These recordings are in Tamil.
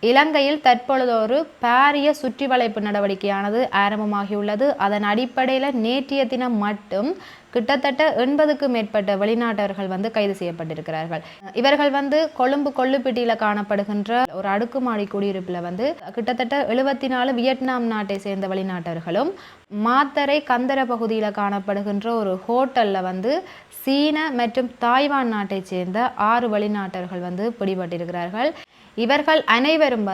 இலங்கையில் தற்பொழுது ஒரு பாரிய சுற்றி வளைப்பு நடவடிக்கையானது ஆரம்பமாகியுள்ளது. அதன் அடிப்படையில் நேற்றைய தினம் மட்டும் கிட்டத்தட்ட 80க்கும் மேற்பட்ட வெளிநாட்டவர்கள் கைது செய்யப்பட்டிருக்கிறார்கள். இவர்கள் கொழும்பு கொள்ளுப்பிட்டியில் காணப்படுகின்ற ஒரு அடுக்குமாடி குடியிருப்பில் கிட்டத்தட்ட 74 வியட்நாம் நாட்டை சேர்ந்த வெளிநாட்டவர்களும், மாத்தரை கந்தர பகுதியில் காணப்படுகின்ற ஒரு ஹோட்டலில் சீன மற்றும் தாய்வான் நாட்டை சேர்ந்த 6 வெளிநாட்டவர்கள் பிடிபட்டிருக்கிறார்கள். இவர்கள் அனைவரும்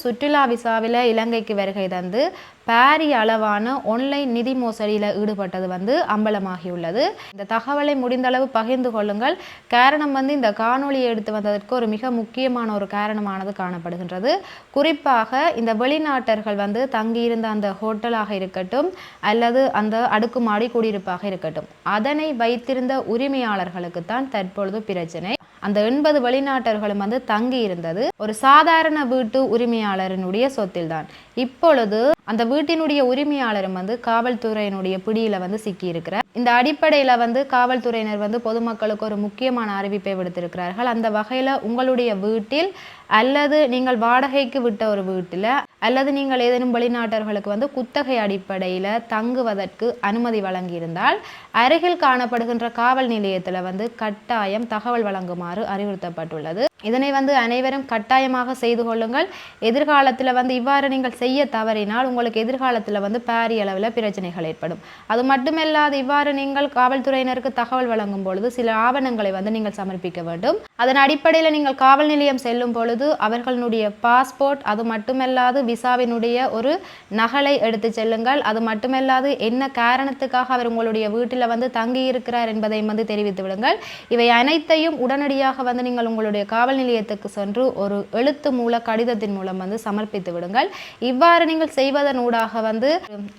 சுற்றுலா விசாவில் இலங்கைக்கு வருகை தந்து பாரிய அளவான ஆன்லைன் நிதி மோசடியில் ஈடுபட்டது அம்பலமாகியுள்ளது. இந்த தகவலை முடிந்தளவு பகிர்ந்து கொள்ளுங்கள். காரணம் இந்த காணொலியை எடுத்து வந்ததற்கு ஒரு மிக முக்கியமான ஒரு காரணமானது காணப்படுகின்றது. குறிப்பாக இந்த வெளிநாட்டர்கள் தங்கியிருந்த அந்த ஹோட்டலாக இருக்கட்டும் அல்லது அந்த அடுக்குமாடி குடியிருப்பாக இருக்கட்டும், அதனை வைத்திருந்த உரிமையாளர்களுக்கு தான் தற்பொழுது பிரச்சனை. அந்த 80 வெளிநாட்டர்களும் தங்கி இருந்தது ஒரு சாதாரண வீட்டு உரிமையாளரினுடைய சொத்தில் தான். இப்பொழுது அந்த வீட்டினுடைய உரிமையாளரும் காவல்துறையினுடைய பிடியில சிக்கி இருக்கிறார். இந்த அடிப்படையில் காவல்துறையினர் பொதுமக்களுக்கு ஒரு முக்கியமான அறிவிப்பை விடுத்திருக்கிறார்கள். அந்த வகையில் உங்களுடைய வீட்டில் அல்லது நீங்கள் வாடகைக்கு விட்ட ஒரு வீட்டில் அல்லது நீங்கள் ஏதேனும் வெளிநாட்டர்களுக்கு குத்தகை அடிப்படையில் தங்குவதற்கு அனுமதி வழங்கியிருந்தால் அருகில் காணப்படுகின்ற காவல் நிலையத்தில் கட்டாயம் தகவல் வழங்குமாறு அறிவுறுத்தப்பட்டுள்ளது. இதனை அனைவரும் கட்டாயமாக செய்து கொள்ளுங்கள். எதிர்காலத்தில் இவ்வாறு நீங்கள் செய்ய தவறினால் உங்களுக்கு எதிர்காலத்தில் பாரிய அளவில் பிரச்சனைகள் ஏற்படும். அது மட்டுமல்லாது இவ்வாறு நீங்கள் காவல்துறையினருக்கு தகவல் வழங்கும் பொழுது சில ஆவணங்களை நீங்கள் சமர்ப்பிக்க வேண்டும். அதன் அடிப்படையில் நீங்கள் காவல் நிலையம் செல்லும் பொழுது அவர்களுடைய பாஸ்போர்ட், அது மட்டுமல்லாது விசாவினுடைய ஒரு நகலை எடுத்து செல்லுங்கள். அது மட்டுமல்லாது என்ன காரணத்துக்காக அவர் உங்களுடைய வீட்டில் தங்கி இருக்கிறார் என்பதை தெரிவித்து விடுங்கள். இவை அனைத்தையும் உடனடியாக நீங்கள் உங்களுடைய காவல் நிலையத்துக்கு சென்று ஒரு எழுத்து மூல கடிதத்தின் மூலம் சமர்ப்பித்து விடுங்கள். இவ்வாறு நீங்கள் செய்வதன் ஊடாக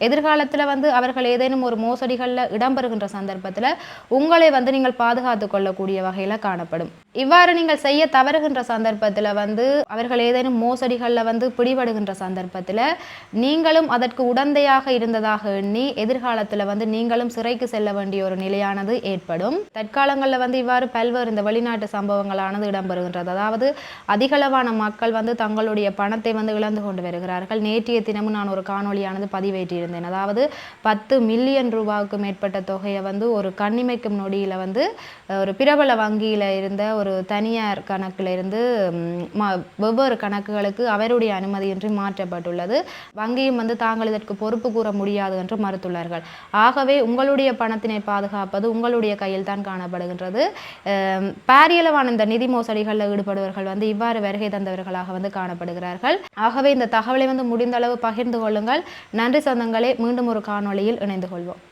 எதிர்காலத்தில் அவர்கள் ஏதேனும் ஒரு மோசடிகளில் இடம்பெறுகின்ற சந்தர்ப்பத்தில் உங்களை நீங்கள் பாதுகாத்துக் கொள்ளக்கூடிய வகையில் காணப்படும். இவ்வாறு நீங்கள் செய்ய தவறுகின்ற சந்தர்ப்பத்தில் அவர்கள் ஏதேனும் மோசடிகளில் பிடிபடுகின்ற சந்தர்ப்பத்தில் நீங்களும் அதற்கு உடந்தையாக இருந்ததாக எண்ணி எதிர்காலத்தில் நீங்களும் சிறைக்கு செல்ல வேண்டிய ஒரு நிலையானது ஏற்படும். தற்காலங்களில் இவ்வாறு பல்வேறு இந்த வெளிநாட்டு சம்பவங்களானது இடம்பெறுகின்றது. அதாவது அதிகளவான மக்கள் தங்களுடைய பணத்தை இழந்து கொண்டு வருகிறார்கள். நேற்றைய தினமும் நான் ஒரு காணொலியானது பதிவேற்றியிருந்தேன். அதாவது 10 மில்லியன் ரூபாய்க்கு மேற்பட்ட தொகையை ஒரு கண்ணிமைக்கும் நொடியில் ஒரு பிரபல வங்கியில் இருந்த ஒரு தனியார் கணக்கில் இருந்து வெவ்வேறு கணக்குகளுக்கு அவருடைய அனுமதியின்றி மாற்றப்பட்டுள்ளது. வங்கியும் தாங்கள் இதற்கு பொறுப்பு கூற முடியாது என்று மறுத்துள்ளார்கள். ஆகவே உங்களுடைய பணத்தினை பாதுகாப்பது உங்களுடைய கையில் தான் காணப்படுகின்றது. பாரியளவான இந்த நிதி மோசடிகளில் ஈடுபடுவர்கள் இவ்வாறு வருகை தந்தவர்களாக காணப்படுகிறார்கள். ஆகவே இந்த தகவலை முடிந்த அளவு பகிர்ந்து கொள்ளுங்கள். நன்றி சொந்தங்களே, மீண்டும் ஒரு காணொளியில் இணைந்து கொள்வோம்.